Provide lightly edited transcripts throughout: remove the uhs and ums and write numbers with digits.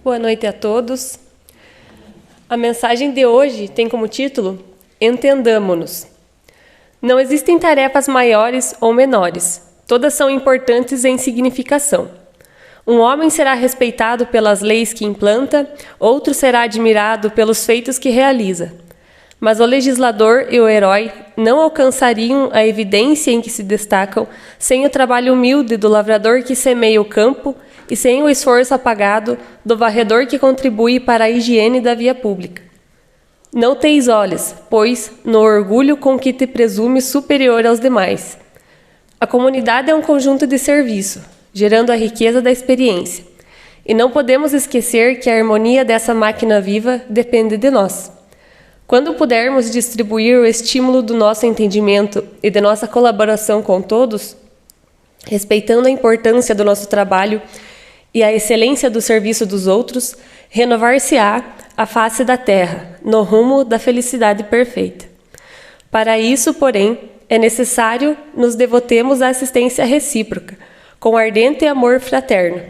Boa noite a todos. A mensagem de hoje tem como título Entendamo-nos. Não existem tarefas maiores ou menores. Todas são importantes em significação. Um homem será respeitado pelas leis que implanta, outro será admirado pelos feitos que realiza. Mas o legislador e o herói não alcançariam a evidência em que se destacam sem o trabalho humilde do lavrador que semeia o campo e sem o esforço apagado do varredor que contribui para a higiene da via pública. Não teis olhos, pois, no orgulho com que te presumes superior aos demais. A comunidade é um conjunto de serviço, gerando a riqueza da experiência. E não podemos esquecer que a harmonia dessa máquina viva depende de nós. Quando pudermos distribuir o estímulo do nosso entendimento e de nossa colaboração com todos, respeitando a importância do nosso trabalho e a excelência do serviço dos outros, renovar-se-á a face da terra, no rumo da felicidade perfeita. Para isso, porém, é necessário nos devotemos à assistência recíproca, com ardente amor fraterno.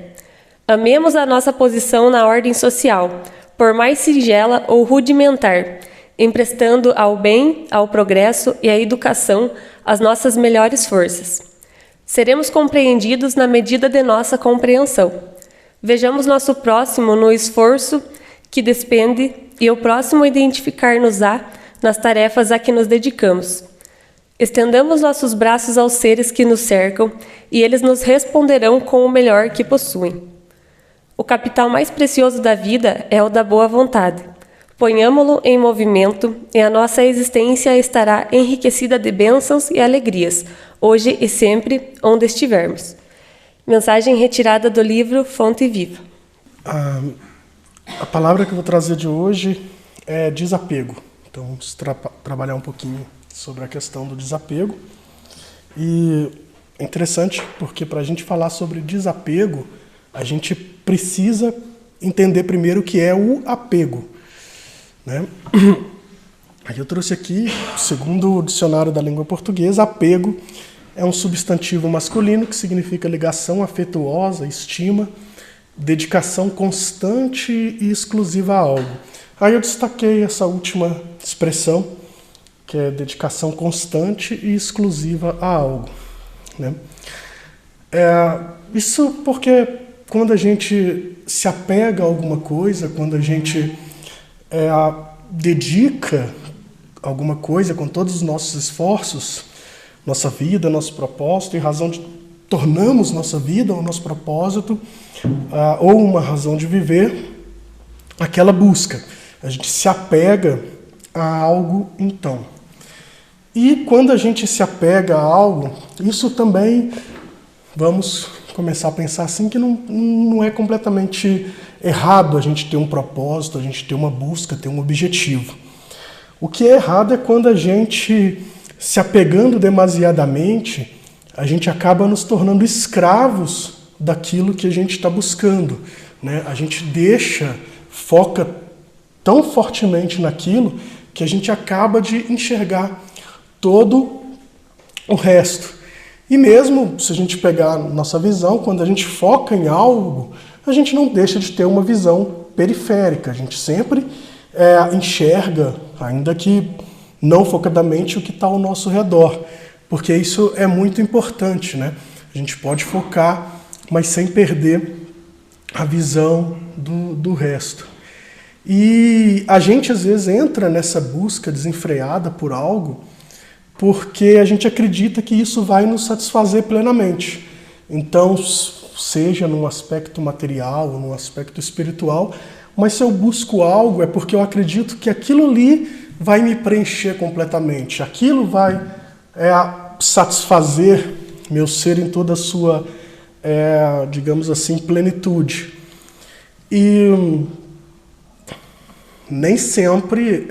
Amemos a nossa posição na ordem social, por mais singela ou rudimentar, emprestando ao bem, ao progresso e à educação as nossas melhores forças. Seremos compreendidos na medida de nossa compreensão. Vejamos nosso próximo no esforço que despende e o próximo identificar-nos-á nas tarefas a que nos dedicamos. Estendamos nossos braços aos seres que nos cercam e eles nos responderão com o melhor que possuem. O capital mais precioso da vida é o da boa vontade. Ponhamo-lo em movimento e a nossa existência estará enriquecida de bênçãos e alegrias, hoje e sempre, onde estivermos. Mensagem retirada do livro Fonte Viva. A palavra que eu vou trazer de hoje é desapego. Então vamos trabalhar um pouquinho sobre a questão do desapego. E é interessante porque para a gente falar sobre desapego, a gente precisa entender primeiro o que é o apego. Né? Aí eu trouxe aqui, segundo o dicionário da língua portuguesa, apego é um substantivo masculino que significa ligação afetuosa, estima, dedicação constante e exclusiva a algo. Aí eu destaquei essa última expressão, que é dedicação constante e exclusiva a algo. Né? Isso porque quando a gente se apega a alguma coisa, quando a gente dedica alguma coisa com todos os nossos esforços, nossa vida, nosso propósito, em razão de tornamos nossa vida ou nosso propósito ou uma razão de viver, aquela busca. A gente se apega a algo então. E quando a gente se apega a algo, isso também, vamos começar a pensar assim, que não é completamente errado a gente ter um propósito, a gente ter uma busca, ter um objetivo. O que é errado é quando a gente, se apegando demasiadamente, a gente acaba nos tornando escravos daquilo que a gente está buscando. Né? A gente foca tão fortemente naquilo que a gente acaba de enxergar todo o resto. E mesmo se a gente pegar a nossa visão, quando a gente foca em algo, a gente não deixa de ter uma visão periférica. A gente sempre enxerga, ainda que não focadamente, o que está ao nosso redor. Porque isso é muito importante, né? A gente pode focar, mas sem perder a visão do resto. E a gente, às vezes, entra nessa busca desenfreada por algo porque a gente acredita que isso vai nos satisfazer plenamente. Então, seja num aspecto material ou num aspecto espiritual, mas se eu busco algo é porque eu acredito que aquilo ali vai me preencher completamente, aquilo vai satisfazer meu ser em toda a sua, digamos assim, plenitude. E nem sempre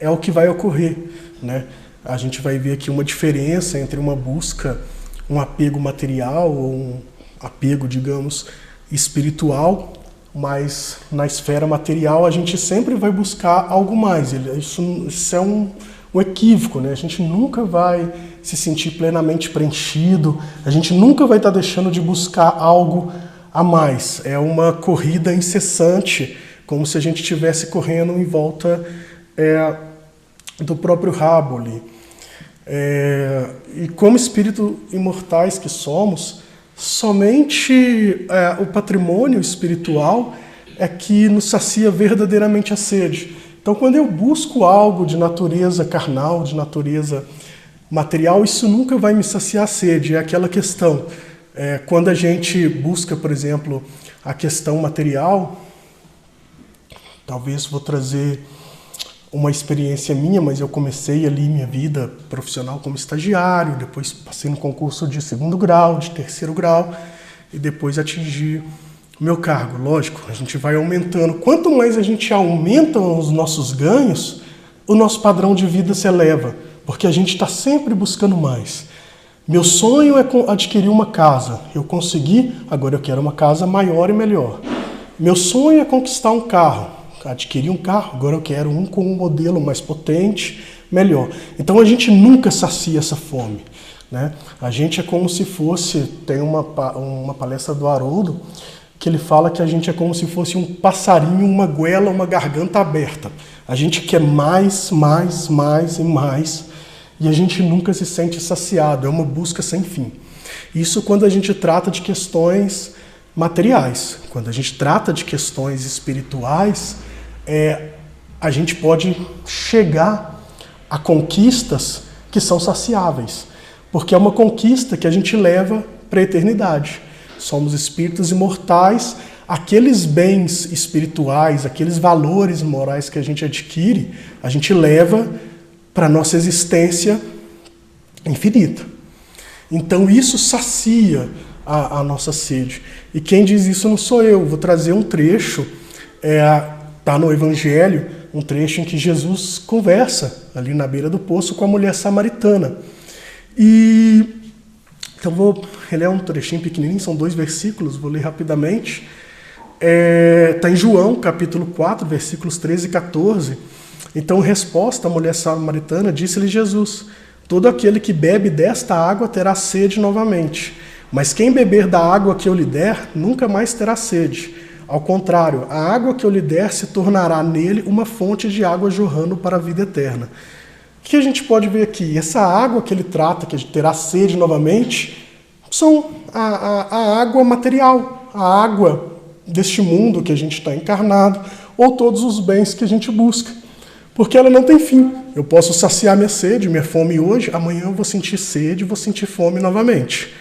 é o que vai ocorrer, né? A gente vai ver aqui uma diferença entre uma busca, um apego material ou um apego, digamos, espiritual, mas na esfera material a gente sempre vai buscar algo mais. Isso é um equívoco, né? A gente nunca vai se sentir plenamente preenchido, a gente nunca vai estar deixando de buscar algo a mais, é uma corrida incessante, como se a gente estivesse correndo em volta do próprio rabo ali. E como espíritos imortais que somos, somente o patrimônio espiritual é que nos sacia verdadeiramente a sede. Então, quando eu busco algo de natureza carnal, de natureza material, isso nunca vai me saciar a sede. É aquela questão. Quando a gente busca, por exemplo, a questão material, talvez vou trazer uma experiência minha, mas eu comecei ali minha vida profissional como estagiário, depois passei no concurso de 2º grau, de 3º grau, e depois atingi o meu cargo. Lógico, a gente vai aumentando. Quanto mais a gente aumenta os nossos ganhos, o nosso padrão de vida se eleva, porque a gente está sempre buscando mais. Meu sonho é adquirir uma casa. Eu consegui, agora eu quero uma casa maior e melhor. Meu sonho é conquistar um carro. Adquirir um carro, agora eu quero um com um modelo mais potente, melhor. Então a gente nunca sacia essa fome, né? A gente é como se fosse, tem uma palestra do Haroldo, que ele fala que a gente é como se fosse um passarinho, uma goela, uma garganta aberta. A gente quer mais, mais, mais e mais, e a gente nunca se sente saciado, é uma busca sem fim. Isso quando a gente trata de questões materiais. Quando a gente trata de questões espirituais, a gente pode chegar a conquistas que são saciáveis, porque é uma conquista que a gente leva para a eternidade. Somos espíritos imortais, aqueles bens espirituais, aqueles valores morais que a gente adquire, a gente leva para a nossa existência infinita. Então isso sacia a nossa sede. E quem diz isso não sou eu. Vou trazer um trecho, está no Evangelho, um trecho em que Jesus conversa ali na beira do poço com a mulher samaritana. Então ele é um trechinho pequenininho, são 2 versículos, vou ler rapidamente. Está em João, capítulo 4, versículos 13 e 14. Então, resposta, a mulher samaritana, disse-lhe Jesus: todo aquele que bebe desta água terá sede novamente, mas quem beber da água que eu lhe der, nunca mais terá sede. Ao contrário, a água que eu lhe der se tornará nele uma fonte de água jorrando para a vida eterna. O que a gente pode ver aqui? Essa água que ele trata, que terá sede novamente, são a água material, a água deste mundo que a gente está encarnado, ou todos os bens que a gente busca. Porque ela não tem fim. Eu posso saciar minha sede, minha fome hoje, amanhã eu vou sentir sede, vou sentir fome novamente.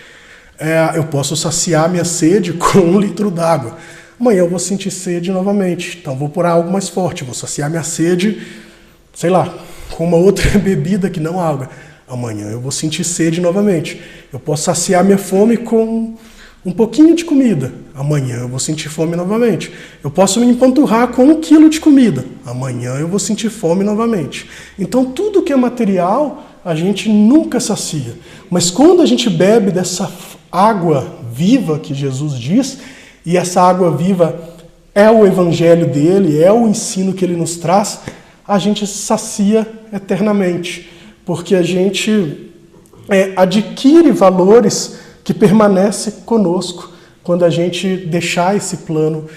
Eu posso saciar minha sede com 1 litro d'água. Amanhã eu vou sentir sede novamente. Então vou por algo mais forte, vou saciar minha sede, sei lá, com uma outra bebida que não água. Amanhã eu vou sentir sede novamente. Eu posso saciar minha fome com um pouquinho de comida. Amanhã eu vou sentir fome novamente. Eu posso me empanturrar com 1 quilo de comida. Amanhã eu vou sentir fome novamente. Então tudo que é material, a gente nunca sacia. Mas quando a gente bebe dessa água viva que Jesus diz, e essa água viva é o evangelho dele, é o ensino que ele nos traz, a gente se sacia eternamente. Porque a gente adquire valores que permanecem conosco quando a gente deixar esse plano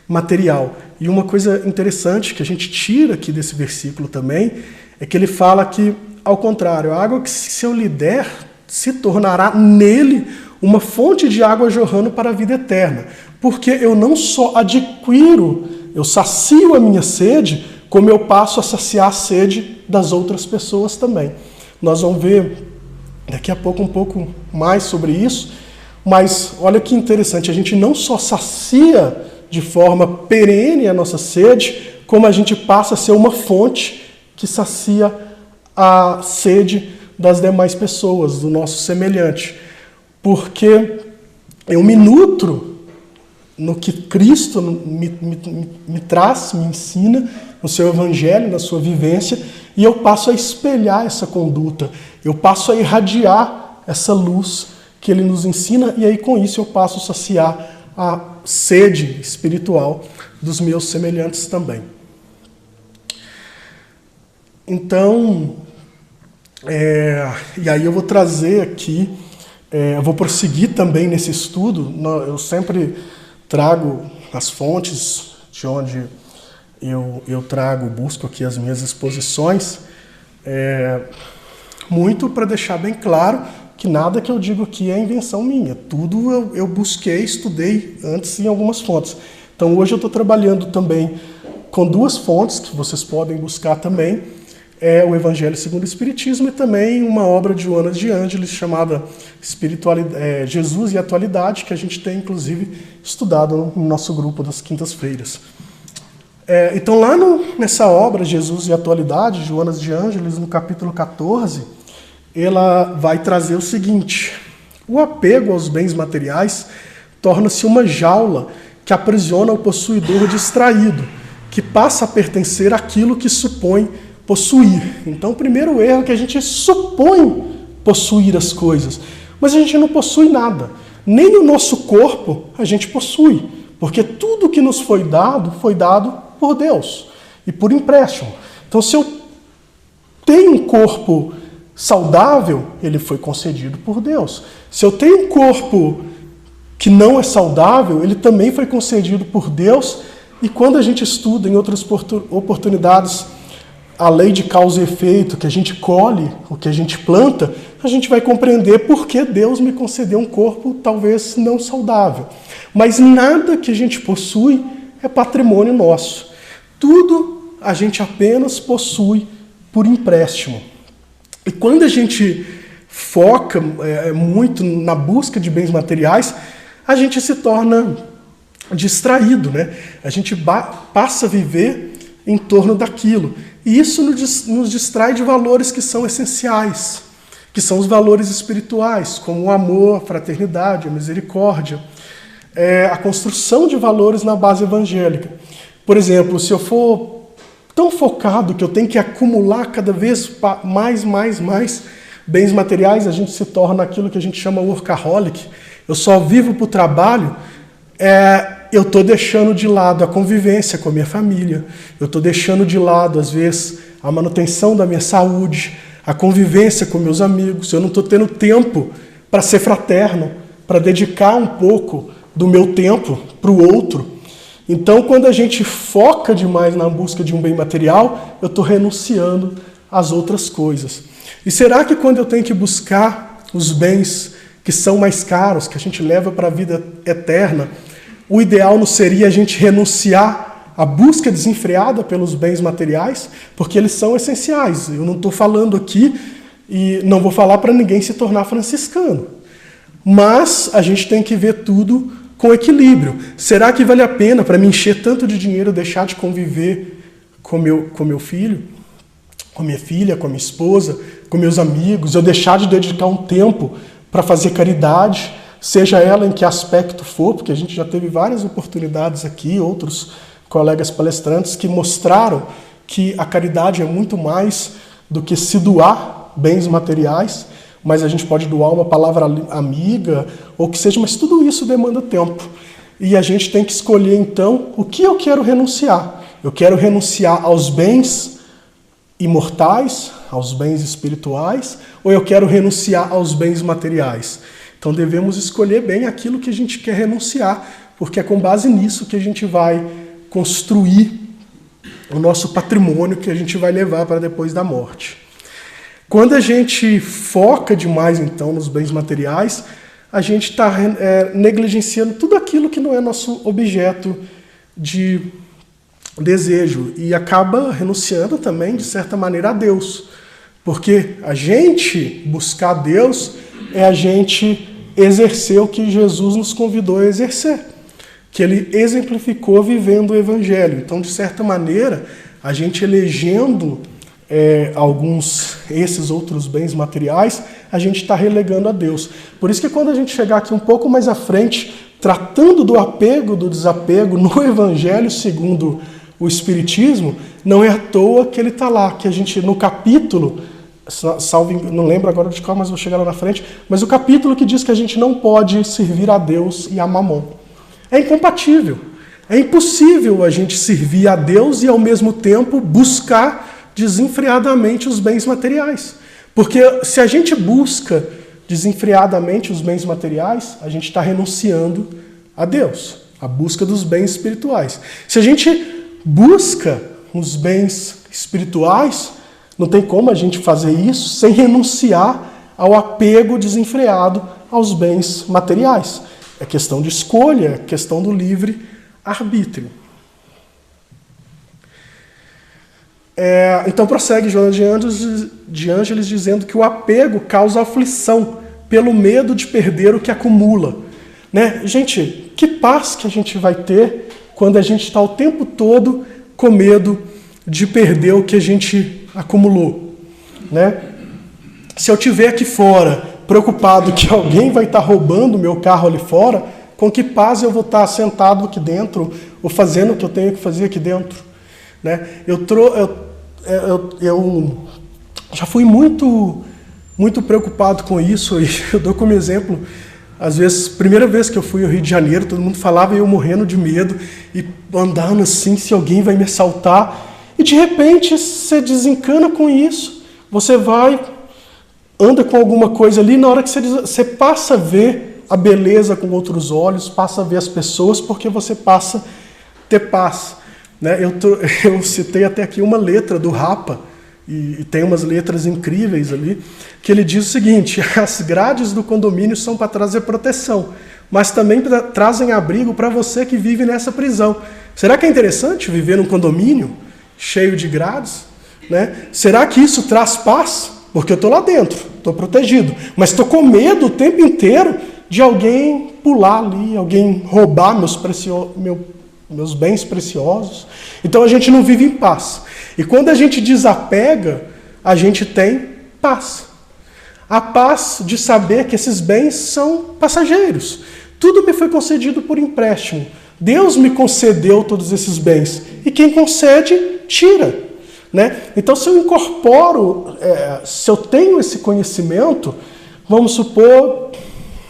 material. E uma coisa interessante que a gente tira aqui desse versículo também é que ele fala que, ao contrário, a água que se eu lhe der se tornará nele uma fonte de água jorrando para a vida eterna. Porque eu não só adquiro, eu sacio a minha sede, como eu passo a saciar a sede das outras pessoas também. Nós vamos ver daqui a pouco um pouco mais sobre isso, mas olha que interessante, a gente não só sacia de forma perene a nossa sede, como a gente passa a ser uma fonte que sacia a sede das demais pessoas, do nosso semelhante. Porque eu me nutro no que Cristo me traz, me ensina, no seu evangelho, na sua vivência, e eu passo a espelhar essa conduta, eu passo a irradiar essa luz que ele nos ensina, e aí com isso eu passo a saciar a sede espiritual dos meus semelhantes também. Então, e aí eu vou trazer aqui, eu vou prosseguir também nesse estudo. Eu sempre trago as fontes de onde eu busco aqui as minhas exposições, muito para deixar bem claro que nada que eu digo aqui é invenção minha. Tudo eu busquei, estudei antes em algumas fontes. Então hoje eu estou trabalhando também com 2 fontes que vocês podem buscar também, o Evangelho segundo o Espiritismo e também uma obra de Joanas de Ângeles chamada Jesus e a Atualidade, que a gente tem inclusive estudado no nosso grupo das quintas-feiras. Então lá nessa obra, Jesus e a Atualidade, Joanas de Ângeles, no capítulo 14, ela vai trazer o seguinte: o apego aos bens materiais torna-se uma jaula que aprisiona o possuidor distraído, que passa a pertencer àquilo que supõe possuir. Então, o primeiro erro é que a gente supõe possuir as coisas, mas a gente não possui nada. Nem o nosso corpo a gente possui, porque tudo que nos foi dado por Deus e por empréstimo. Então, se eu tenho um corpo saudável, ele foi concedido por Deus. Se eu tenho um corpo que não é saudável, ele também foi concedido por Deus. E quando a gente estuda em outras oportunidades a lei de causa e efeito, que a gente colhe o que a gente planta, a gente vai compreender por que Deus me concedeu um corpo talvez não saudável. Mas nada que a gente possui é patrimônio nosso. Tudo a gente apenas possui por empréstimo. E quando a gente foca muito na busca de bens materiais, a gente se torna distraído, né? A gente passa a viver em torno daquilo. E isso nos distrai de valores que são essenciais, que são os valores espirituais, como o amor, a fraternidade, a misericórdia, a construção de valores na base evangélica. Por exemplo, se eu for tão focado que eu tenho que acumular cada vez mais bens materiais, a gente se torna aquilo que a gente chama workaholic. Eu só vivo para o trabalho, eu estou deixando de lado a convivência com a minha família, eu estou deixando de lado, às vezes, a manutenção da minha saúde, a convivência com meus amigos, eu não estou tendo tempo para ser fraterno, para dedicar um pouco do meu tempo para o outro. Então, quando a gente foca demais na busca de um bem material, eu estou renunciando às outras coisas. E será que quando eu tenho que buscar os bens que são mais caros, que a gente leva para a vida eterna, o ideal não seria a gente renunciar à busca desenfreada pelos bens materiais? Porque eles são essenciais. Eu não estou falando aqui e não vou falar para ninguém se tornar franciscano. Mas a gente tem que ver tudo com equilíbrio. Será que vale a pena, para me encher tanto de dinheiro, deixar de conviver com meu filho, com minha filha, com minha esposa, com meus amigos, eu deixar de dedicar um tempo para fazer caridade, seja ela em que aspecto for, porque a gente já teve várias oportunidades aqui, outros colegas palestrantes que mostraram que a caridade é muito mais do que se doar bens materiais, mas a gente pode doar uma palavra amiga, ou que seja, mas tudo isso demanda tempo. E a gente tem que escolher, então, o que eu quero renunciar. Eu quero renunciar aos bens imortais, aos bens espirituais, ou eu quero renunciar aos bens materiais? Então devemos escolher bem aquilo que a gente quer renunciar, porque é com base nisso que a gente vai construir o nosso patrimônio que a gente vai levar para depois da morte. Quando a gente foca demais, então, nos bens materiais, a gente está negligenciando tudo aquilo que não é nosso objeto de desejo e acaba renunciando também, de certa maneira, a Deus. Porque a gente buscar Deus é a gente exercer o que Jesus nos convidou a exercer, que ele exemplificou vivendo o Evangelho. Então, de certa maneira, a gente elegendo esses outros bens materiais, a gente está relegando a Deus. Por isso que quando a gente chegar aqui um pouco mais à frente, tratando do apego, do desapego no Evangelho segundo o Espiritismo, não é à toa que ele está lá, que a gente, no capítulo, não lembro agora de qual, mas vou chegar lá na frente, mas o capítulo que diz que a gente não pode servir a Deus e a Mamon. É incompatível. É impossível a gente servir a Deus e, ao mesmo tempo, buscar desenfreadamente os bens materiais. Porque se a gente busca desenfreadamente os bens materiais, a gente está renunciando a Deus. a busca dos bens espirituais. Se a gente busca os bens espirituais, não tem como a gente fazer isso sem renunciar ao apego desenfreado aos bens materiais. É questão de escolha, é questão do livre arbítrio. Então prossegue Joana de Ângeles dizendo que o apego causa aflição pelo medo de perder o que acumula. Né? Gente, que paz que a gente vai ter quando a gente está o tempo todo com medo de perder o que a gente acumulou. Né? Se eu estiver aqui fora preocupado que alguém vai estar roubando o meu carro ali fora, com que paz eu vou estar sentado aqui dentro ou fazendo o que eu tenho que fazer aqui dentro? Né? Eu já fui muito preocupado com isso, e eu dou como exemplo, às vezes, primeira vez que eu fui ao Rio de Janeiro, todo mundo falava e eu morrendo de medo, e andando assim, se alguém vai me assaltar, e de repente você desencana com isso, você anda com alguma coisa ali, na hora que você passa a ver a beleza com outros olhos, passa a ver as pessoas, porque você passa a ter paz. Né? Eu citei até aqui uma letra do Rapa, e tem umas letras incríveis ali, que ele diz o seguinte: as grades do condomínio são para trazer proteção, mas também trazem abrigo para você que vive nessa prisão. Será que é interessante viver num condomínio cheio de grades? Né? Será que isso traz paz? Porque eu estou lá dentro, estou protegido, mas estou com medo o tempo inteiro de alguém pular ali, alguém roubar meus bens preciosos. Então a gente não vive em paz. E quando a gente desapega, a gente tem paz. A paz de saber que esses bens são passageiros. Tudo me foi concedido por empréstimo. Deus me concedeu todos esses bens. E quem concede, tira. Né? Então se eu incorporo, se eu tenho esse conhecimento, vamos supor,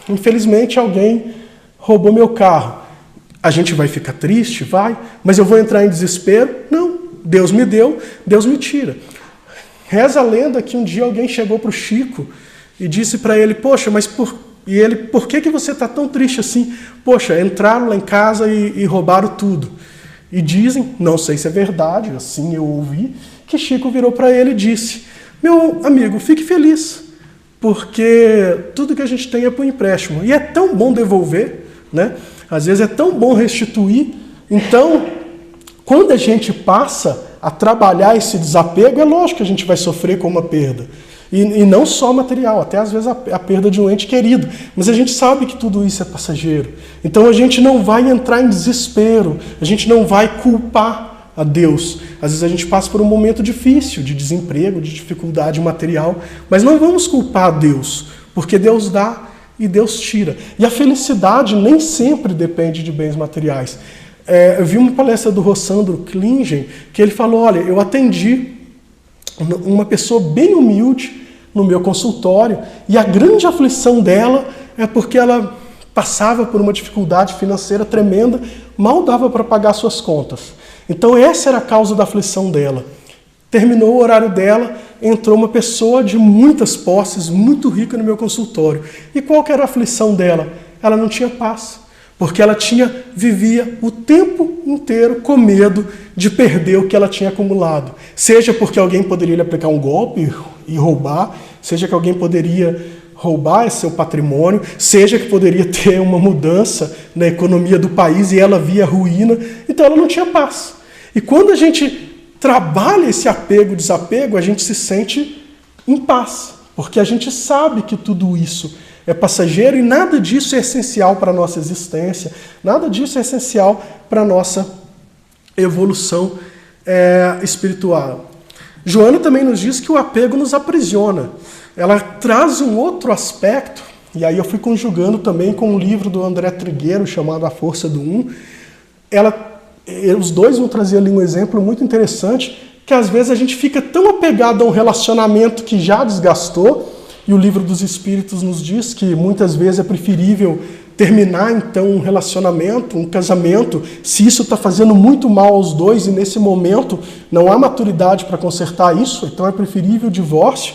infelizmente alguém roubou meu carro. A gente vai ficar triste? Vai. Mas eu vou entrar em desespero? Não. Deus me deu, Deus me tira. Reza a lenda que um dia alguém chegou para o Chico e disse para ele: poxa, mas por que você está tão triste assim? Poxa, entraram lá em casa e roubaram tudo. E dizem, não sei se é verdade, assim eu ouvi, que Chico virou para ele e disse: meu amigo, fique feliz, porque tudo que a gente tem é por empréstimo. E é tão bom devolver, né? Às vezes é tão bom restituir. Então, quando a gente passa a trabalhar esse desapego, é lógico que a gente vai sofrer com uma perda. E não só material, até às vezes a perda de um ente querido. Mas a gente sabe que tudo isso é passageiro. Então a gente não vai entrar em desespero, a gente não vai culpar a Deus. Às vezes a gente passa por um momento difícil, de desemprego, de dificuldade material, mas não vamos culpar a Deus, porque Deus dá e Deus tira. E a felicidade nem sempre depende de bens materiais. Eu vi uma palestra do Rossandro Klingen, que ele falou: olha, eu atendi uma pessoa bem humilde no meu consultório, e a grande aflição dela é porque ela passava por uma dificuldade financeira tremenda, mal dava para pagar suas contas. Então essa era a causa da aflição dela. Terminou o horário dela, entrou uma pessoa de muitas posses, muito rica no meu consultório. E qual que era a aflição dela? Ela não tinha paz, porque ela vivia o tempo inteiro com medo de perder o que ela tinha acumulado. Seja porque alguém poderia lhe aplicar um golpe e roubar, seja que alguém poderia roubar seu patrimônio, seja que poderia ter uma mudança na economia do país e ela via ruína. Então ela não tinha paz. E quando a gente trabalha esse apego, desapego, a gente se sente em paz, porque a gente sabe que tudo isso é passageiro e nada disso é essencial para a nossa existência, nada disso é essencial para a nossa evolução espiritual. Joana também nos diz que o apego nos aprisiona. Ela traz um outro aspecto, e aí eu fui conjugando também com um livro do André Trigueiro chamado A Força do Um. Os dois vão trazer ali um exemplo muito interessante, que às vezes a gente fica tão apegado a um relacionamento que já desgastou, e o Livro dos Espíritos nos diz que muitas vezes é preferível terminar então um relacionamento, um casamento, se isso está fazendo muito mal aos dois e nesse momento não há maturidade para consertar isso, então é preferível o divórcio.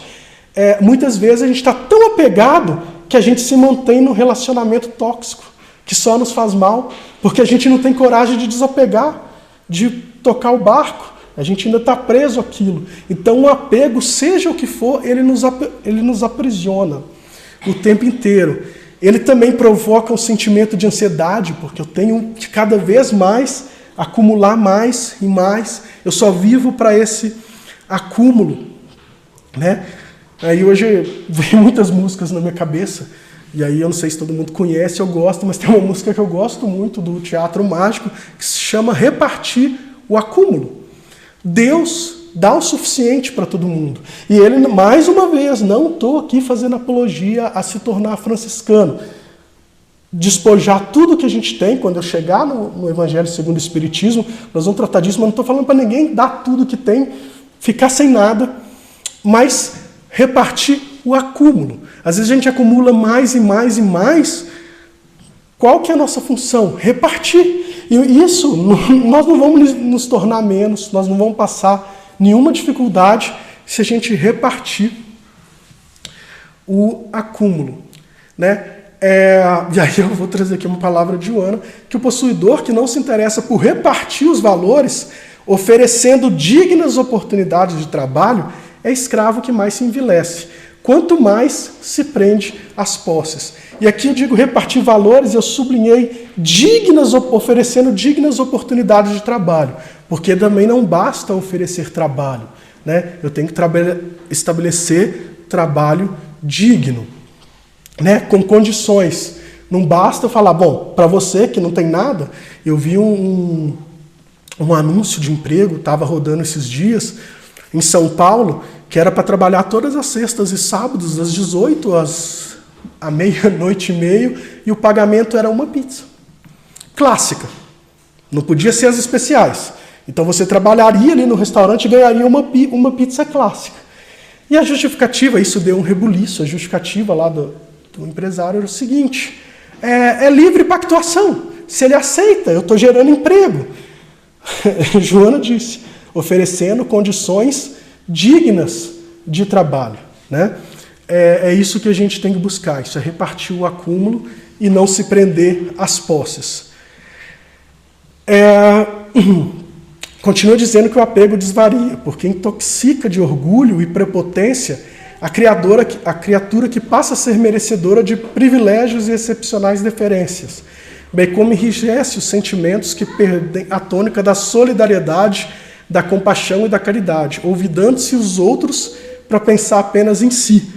Muitas vezes a gente está tão apegado que a gente se mantém num relacionamento tóxico, que só nos faz mal, porque a gente não tem coragem de desapegar, de tocar o barco. A gente ainda está preso àquilo. Então o apego, seja o que for, ele nos aprisiona o tempo inteiro. Ele também provoca um sentimento de ansiedade, porque eu tenho que cada vez mais acumular mais e mais. Eu só vivo para esse acúmulo, né? Aí hoje vem muitas músicas na minha cabeça, e aí eu não sei se todo mundo conhece, eu gosto, mas tem uma música que eu gosto muito do Teatro Mágico, que se chama Repartir o Acúmulo. Deus dá o suficiente para todo mundo. E ele, mais uma vez, não estou aqui fazendo apologia a se tornar franciscano. Despojar tudo que a gente tem, quando eu chegar no Evangelho segundo o Espiritismo, nós vamos tratar disso, mas não estou falando para ninguém dar tudo que tem, ficar sem nada, mas repartir o acúmulo. Às vezes a gente acumula mais e mais e mais. Qual que é a nossa função? Repartir. E isso, nós não vamos nos tornar menos, nós não vamos passar nenhuma dificuldade se a gente repartir o acúmulo, né? E aí eu vou trazer aqui uma palavra de Joana, que o possuidor que não se interessa por repartir os valores, oferecendo dignas oportunidades de trabalho, é escravo que mais se envilece, quanto mais se prende às posses. E aqui eu digo repartir valores, eu sublinhei oferecendo dignas oportunidades de trabalho, porque também não basta oferecer trabalho, né? Eu tenho que estabelecer trabalho digno, né? Com condições. Não basta eu falar, bom, para você que não tem nada, eu vi um anúncio de emprego, estava rodando esses dias, em São Paulo, que era para trabalhar todas as sextas e sábados, das 18 à meia-noite e meio, e o pagamento era uma pizza. Clássica. Não podia ser as especiais. Então você trabalharia ali no restaurante e ganharia uma pizza clássica. E a justificativa, isso deu um rebuliço, a justificativa lá do empresário era o seguinte, é livre pactuação. Se ele aceita, eu estou gerando emprego. Joana disse, oferecendo condições dignas de trabalho, né? É isso que a gente tem que buscar, isso é repartir o acúmulo e não se prender às posses. Continua dizendo que o apego desvaria, porque intoxica de orgulho e prepotência a criatura que passa a ser merecedora de privilégios e excepcionais deferências, bem como enrijece os sentimentos que perdem a tônica da solidariedade, da compaixão e da caridade, olvidando-se os outros para pensar apenas em si.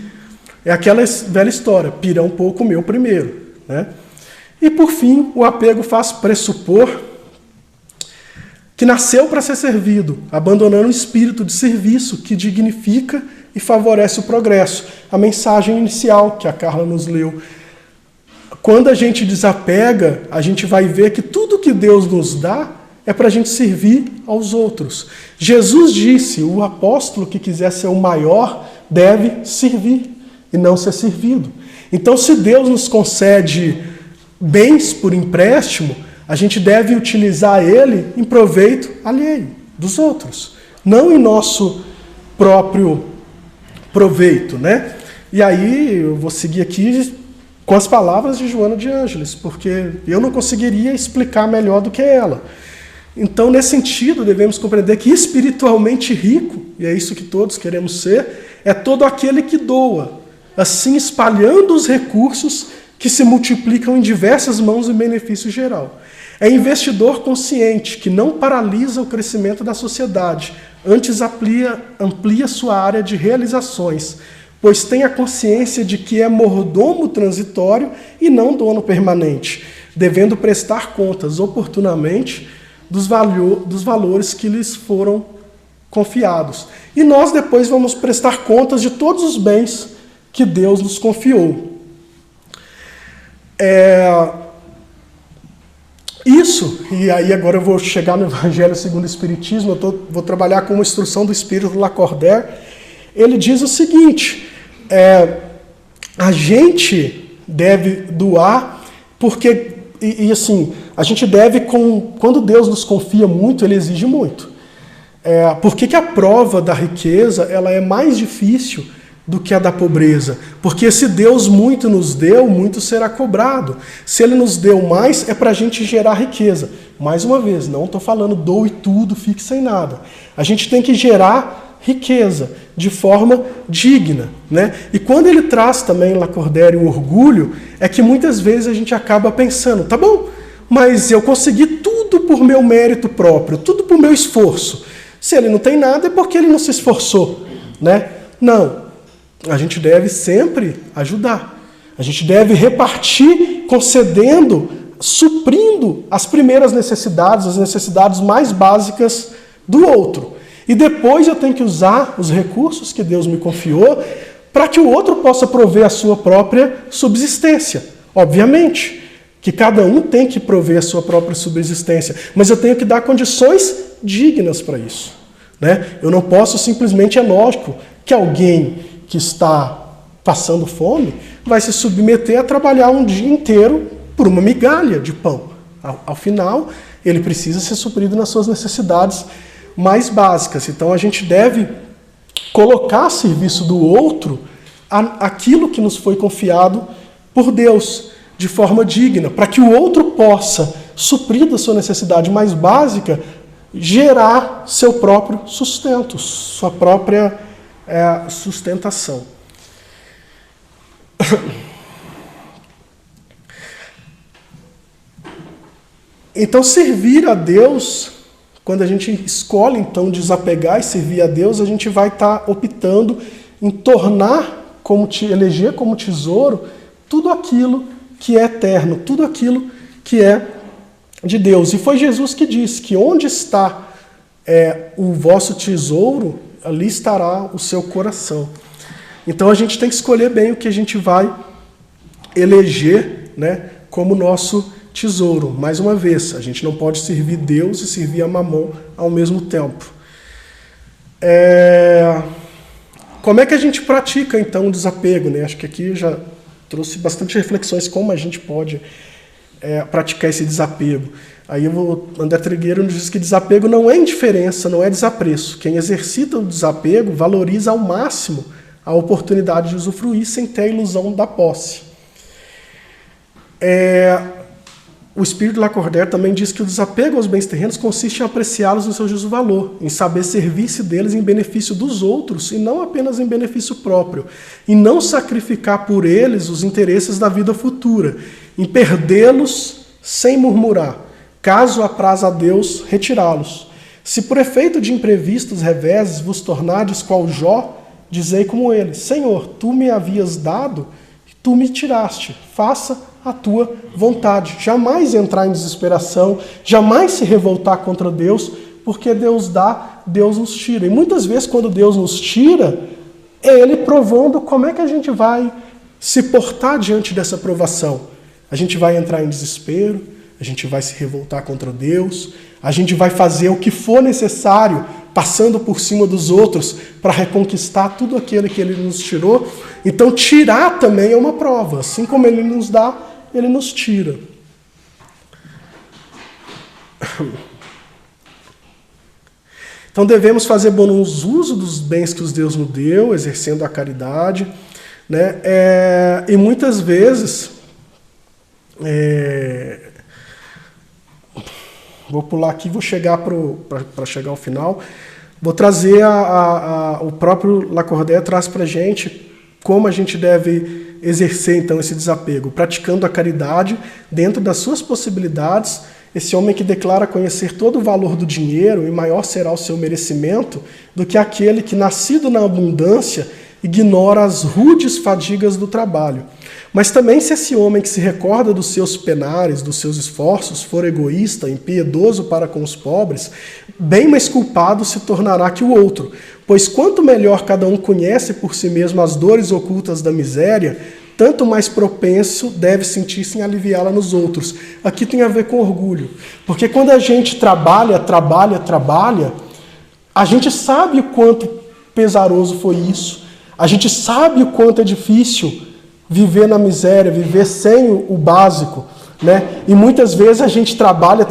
É aquela velha história, pirão pouco, meu primeiro, né? E por fim, o apego faz pressupor que nasceu para ser servido, abandonando o espírito de serviço que dignifica e favorece o progresso. A mensagem inicial que a Carla nos leu. Quando a gente desapega, a gente vai ver que tudo que Deus nos dá é para a gente servir aos outros. Jesus disse, o apóstolo que quiser ser o maior deve servir e não ser servido. Então, se Deus nos concede bens por empréstimo, a gente deve utilizar ele em proveito alheio dos outros, não em nosso próprio proveito, né? E aí eu vou seguir aqui com as palavras de Joana de Ângeles, porque eu não conseguiria explicar melhor do que ela. Então, nesse sentido, devemos compreender que espiritualmente rico, e é isso que todos queremos ser, é todo aquele que doa, assim espalhando os recursos que se multiplicam em diversas mãos em benefício geral. É investidor consciente, que não paralisa o crescimento da sociedade, antes amplia sua área de realizações, pois tem a consciência de que é mordomo transitório e não dono permanente, devendo prestar contas oportunamente dos valores que lhes foram confiados. E nós depois vamos prestar contas de todos os bens que Deus nos confiou. Isso, e aí agora eu vou chegar no Evangelho segundo o Espiritismo, vou trabalhar com uma instrução do Espírito Lacordaire. Ele diz o seguinte, a gente deve doar, porque, assim, a gente deve, quando Deus nos confia muito, ele exige muito. Por que a prova da riqueza ela é mais difícil do que a da pobreza. Porque se Deus muito nos deu, muito será cobrado. Se Ele nos deu mais, é para a gente gerar riqueza. Mais uma vez, não estou falando doe tudo, fique sem nada. A gente tem que gerar riqueza de forma digna, né? E quando ele traz também Lacordaire o orgulho, é que muitas vezes a gente acaba pensando, tá bom, mas eu consegui tudo por meu mérito próprio, tudo por meu esforço. Se ele não tem nada, é porque ele não se esforçou, né? Não. A gente deve sempre ajudar. A gente deve repartir, concedendo, suprindo as primeiras necessidades, as necessidades mais básicas do outro. E depois eu tenho que usar os recursos que Deus me confiou para que o outro possa prover a sua própria subsistência. Obviamente que cada um tem que prover a sua própria subsistência, mas eu tenho que dar condições dignas para isso, né? Eu não posso simplesmente, é lógico, que alguém que está passando fome vai se submeter a trabalhar um dia inteiro por uma migalha de pão. Ao final, ele precisa ser suprido nas suas necessidades mais básicas. Então, a gente deve colocar a serviço do outro aquilo que nos foi confiado por Deus, de forma digna, para que o outro possa, suprir da sua necessidade mais básica, gerar seu próprio sustento, sua própria sustentação. Então, servir a Deus, quando a gente escolhe então desapegar e servir a Deus, a gente vai estar optando em tornar, eleger como tesouro, tudo aquilo que é eterno, tudo aquilo que é de Deus. E foi Jesus que disse que onde está o vosso tesouro, ali estará o seu coração. Então a gente tem que escolher bem o que a gente vai eleger, né, como nosso tesouro. Mais uma vez, a gente não pode servir Deus e servir a Mamon ao mesmo tempo. Como é que a gente pratica, então, o desapego, né? Acho que aqui eu já trouxe bastante reflexões como a gente pode praticar esse desapego. Aí André Trigueiro nos diz que desapego não é indiferença, não é desapreço. Quem exercita o desapego valoriza ao máximo a oportunidade de usufruir sem ter a ilusão da posse. O espírito de Lacordaire também diz que o desapego aos bens terrenos consiste em apreciá-los no seu justo valor, em saber servir-se deles em benefício dos outros e não apenas em benefício próprio, e não sacrificar por eles os interesses da vida futura, em perdê-los sem murmurar, caso apraza a Deus retirá-los. Se por efeito de imprevistos reveses vos tornardes qual Jó, dizei como ele, Senhor, tu me havias dado, tu me tiraste, faça a tua vontade. Jamais entrar em desesperação, jamais se revoltar contra Deus, porque Deus dá, Deus nos tira. E muitas vezes quando Deus nos tira, é Ele provando como é que a gente vai se portar diante dessa provação. A gente vai entrar em desespero, a gente vai se revoltar contra Deus, a gente vai fazer o que for necessário, passando por cima dos outros, para reconquistar tudo aquilo que Ele nos tirou. Então, tirar também é uma prova. Assim como Ele nos dá, Ele nos tira. Então, devemos fazer bom uso dos bens que Deus nos deu, exercendo a caridade, né? E muitas vezes... Vou pular aqui, vou chegar para chegar ao final. Vou trazer o próprio Lacordaire traz para a gente como a gente deve exercer então esse desapego, praticando a caridade dentro das suas possibilidades. Esse homem que declara conhecer todo o valor do dinheiro e maior será o seu merecimento do que aquele que, nascido na abundância, ignora as rudes fadigas do trabalho. Mas também se esse homem que se recorda dos seus penares, dos seus esforços, for egoísta, impiedoso para com os pobres, bem mais culpado se tornará que o outro, pois quanto melhor cada um conhece por si mesmo as dores ocultas da miséria, tanto mais propenso deve sentir-se em aliviá-la nos outros. Aqui tem a ver com orgulho, porque quando a gente trabalha, a gente sabe o quanto pesaroso foi isso, a gente sabe o quanto é difícil viver na miséria, viver sem o básico, né? E muitas vezes a gente trabalha,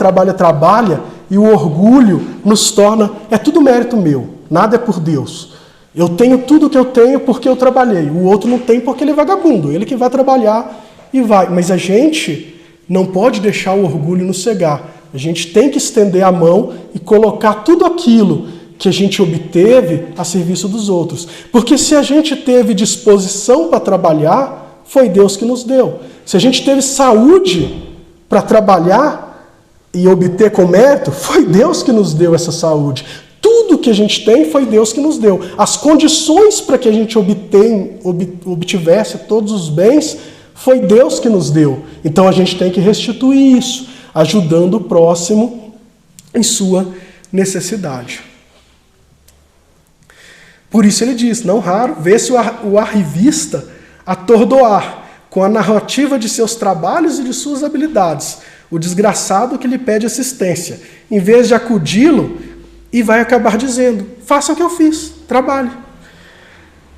e o orgulho nos torna, é tudo mérito meu, nada é por Deus. Eu tenho tudo que eu tenho porque eu trabalhei. O outro não tem porque ele é vagabundo. Ele que vai trabalhar e vai. Mas a gente não pode deixar o orgulho nos cegar. A gente tem que estender a mão e colocar tudo aquilo que a gente obteve a serviço dos outros. Porque se a gente teve disposição para trabalhar, foi Deus que nos deu. Se a gente teve saúde para trabalhar e obter com mérito, foi Deus que nos deu essa saúde. Tudo que a gente tem foi Deus que nos deu. As condições para que a gente obtivesse todos os bens foi Deus que nos deu. Então a gente tem que restituir isso, ajudando o próximo em sua necessidade. Por isso ele diz, não raro, vê-se o arrivista atordoar com a narrativa de seus trabalhos e de suas habilidades, o desgraçado que lhe pede assistência, em vez de acudi-lo, e vai acabar dizendo, faça o que eu fiz, trabalhe.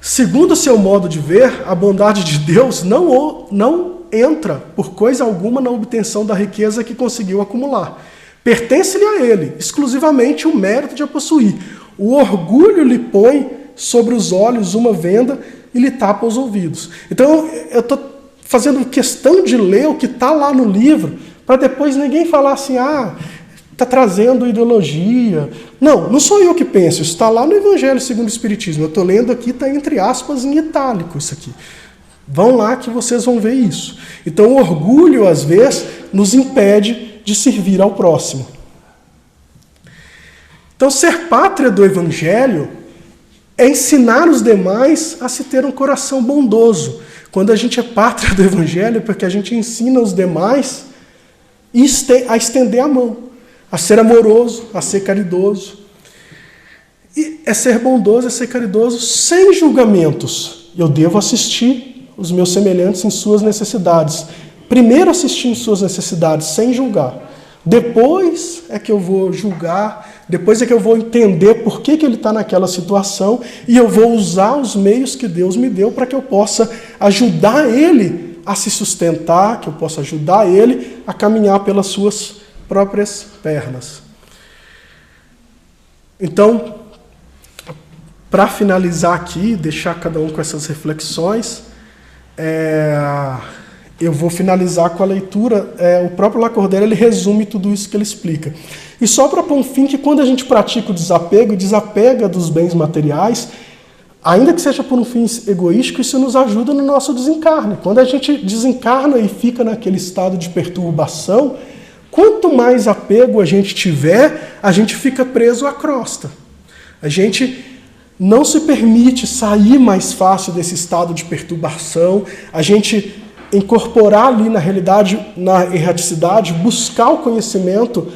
Segundo o seu modo de ver, a bondade de Deus não entra por coisa alguma na obtenção da riqueza que conseguiu acumular. Pertence-lhe a ele, exclusivamente, o mérito de a possuir. O orgulho lhe põe sobre os olhos uma venda e lhe tapa os ouvidos. Então, eu estou fazendo questão de ler o que está lá no livro, para depois ninguém falar assim, está trazendo ideologia. Não sou eu que penso, isso está lá no Evangelho segundo o Espiritismo. Eu estou lendo aqui, está entre aspas em itálico isso aqui. Vão lá que vocês vão ver isso. Então o orgulho, às vezes, nos impede de servir ao próximo. Então ser pátria do Evangelho é ensinar os demais a se ter um coração bondoso. Quando a gente é pátria do Evangelho, é porque a gente ensina os demais a estender a mão, a ser amoroso, a ser caridoso. E é ser bondoso, é ser caridoso sem julgamentos. Eu devo assistir os meus semelhantes em suas necessidades. Primeiro assistir em suas necessidades, sem julgar. Depois é que eu vou julgar, depois é que eu vou entender por que ele está naquela situação e eu vou usar os meios que Deus me deu para que eu possa ajudar ele a se sustentar, que eu possa ajudar ele a caminhar pelas suas próprias pernas. Então, para finalizar aqui, deixar cada um com essas reflexões, eu vou finalizar com a leitura. O próprio Lacordaire ele resume tudo isso que ele explica. E só para pôr um fim que quando a gente pratica o desapego e desapega dos bens materiais, ainda que seja por um fim egoístico, isso nos ajuda no nosso desencarne. Quando a gente desencarna e fica naquele estado de perturbação, quanto mais apego a gente tiver, a gente fica preso à crosta. A gente não se permite sair mais fácil desse estado de perturbação, a gente incorporar ali na realidade, na erraticidade, buscar o conhecimento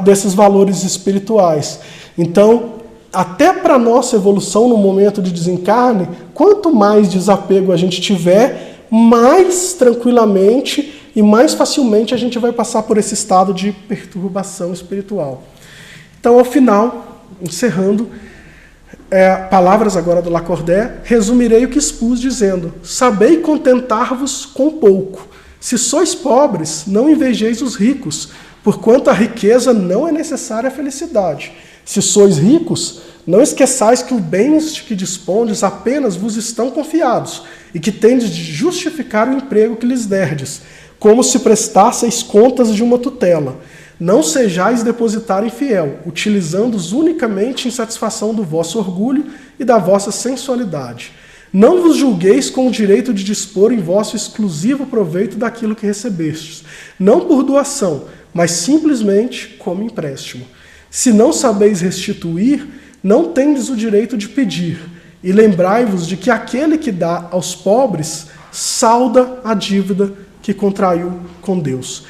desses valores espirituais. Então, até para a nossa evolução no momento de desencarne, quanto mais desapego a gente tiver, mais tranquilamente e mais facilmente a gente vai passar por esse estado de perturbação espiritual. Então, ao final, encerrando, palavras agora do Lacordaire, resumirei o que expus dizendo: sabei contentar-vos com pouco. Se sois pobres, não invejeis os ricos, porquanto a riqueza não é necessária à felicidade. Se sois ricos, não esqueçais que os bens de que dispondes apenas vos estão confiados, e que tendes de justificar o emprego que lhes derdes, como se prestasseis contas de uma tutela. Não sejais depositário infiel, utilizando-os unicamente em satisfação do vosso orgulho e da vossa sensualidade. Não vos julgueis com o direito de dispor em vosso exclusivo proveito daquilo que recebestes, não por doação, mas simplesmente como empréstimo. Se não sabeis restituir, não tendes o direito de pedir, e lembrai-vos de que aquele que dá aos pobres salda a dívida que contraiu com Deus.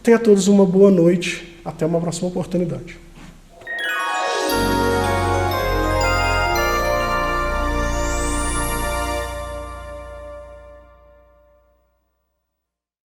Tenha todos uma boa noite. Até uma próxima oportunidade.